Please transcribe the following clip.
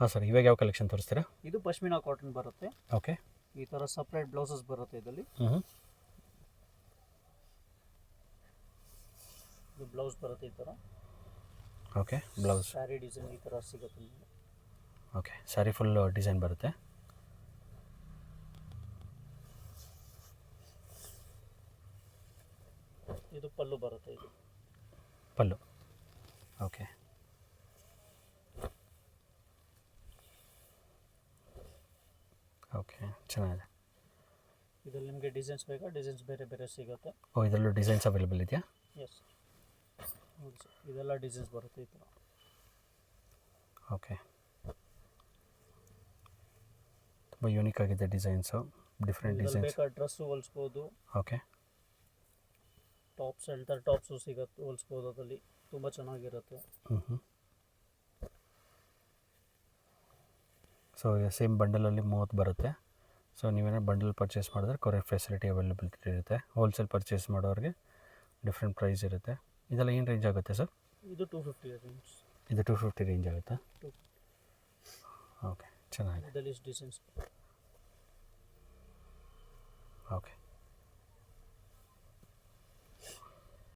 ಹಾಂ ಸರ್, ಇವಾಗ ಯಾವ ಕಲೆಕ್ಷನ್ ತೋರಿಸ್ತೀರಾ? ಇದು ಪಶ್ಮಿನಾ ಕಾಟನ್ ಬರುತ್ತೆ. ಓಕೆ. ಈ ಥರ ಸಪ್ರೇಟ್ ಬ್ಲೌಸಸ್ ಬರುತ್ತೆ ಇದರಲ್ಲಿ. ಹ್ಞೂ. ಇದು ಬ್ಲೌಸ್ ಬರುತ್ತೆ ಈ ಥರ. Okay, blouse. ಸ್ಯಾರಿ ಡಿಸೈನ್ ಈ ಥರ ಸಿಗುತ್ತೆ ನಿಮಗೆ. ಓಕೆ, ಸ್ಯಾರಿ ಫುಲ್ ಡಿಸೈನ್ ಬರುತ್ತೆ. ಇದು ಪಲ್ಲು ಬರುತ್ತೆ. ಇದು ಪಲ್ಲು. ಓಕೆ. ಓಕೆ, ಚೆನ್ನಾಗಿದೆ. ಇದರಲ್ಲಿ ನಿಮಗೆ ಡಿಸೈನ್ಸ್ ಬೇಕಾ? ಡಿಸೈನ್ಸ್ ಬೇರೆ ಬೇರೆ ಸಿಗುತ್ತೆ. ಓ, ಇದರಲ್ಲೂ ಡಿಸೈನ್ಸ್ ಅವೈಲೇಬಲ್ ಇದೆಯಾ? ಎಸ್, ಹೌದು ಸರ್. ಇದೆಲ್ಲ ಡಿಸೈನ್ಸ್ ಬರುತ್ತೆ ಈ ಥರ. ಓಕೆ, ತುಂಬ ಯೂನಿಕ್ ಆಗಿದೆ ಡಿಸೈನ್ಸು, ಡಿಫ್ರೆಂಟ್ ಡಿಸೈನ್ಸ್. ಬೇಕಾದ ಡ್ರೆಸ್ಸು ಹೊಲಿಸ್ಬೋದು. ಓಕೆ. ಟಾಪ್ಸ್ ಹೇಳ್ತಾರೆ, ಟಾಪ್ಸು ಸಿಗುತ್ತೆ, ಹೊಲಿಸ್ಬೋದು. ಅದರಲ್ಲಿ ತುಂಬ ಚೆನ್ನಾಗಿರುತ್ತೆ. ಹ್ಞೂ. ಸೊ ಸೇಮ್ ಬಂಡಲಲ್ಲಿ 30 ಬರುತ್ತೆ. ಸೊ ನೀವೇನೋ ಬಂಡಲ್ ಪರ್ಚೇಸ್ ಮಾಡಿದ್ರೆ ಕೊರಿಯರ್ ಫೆಸಿಲಿಟಿ ಅವೈಲಬಿಲಿಟಿ ಇರುತ್ತೆ. ಹೋಲ್ಸೇಲ್ ಪರ್ಚೇಸ್ ಮಾಡೋರಿಗೆ ಡಿಫ್ರೆಂಟ್ ಪ್ರೈಸ್ ಇರುತ್ತೆ. ಇದೆಲ್ಲ ಏನು ರೇಂಜ್ ಆಗುತ್ತೆ ಸರ್? ಇದು 250 ರೇಂಜ್. ಇದು 250 ರೇಂಜ್ ಆಗುತ್ತಾ? ಓಕೆ, ಚೆನ್ನಾಗಿದೆ. ಇದರಲ್ಲಿ ಡಿಸೈನ್ಸ್. ಓಕೆ.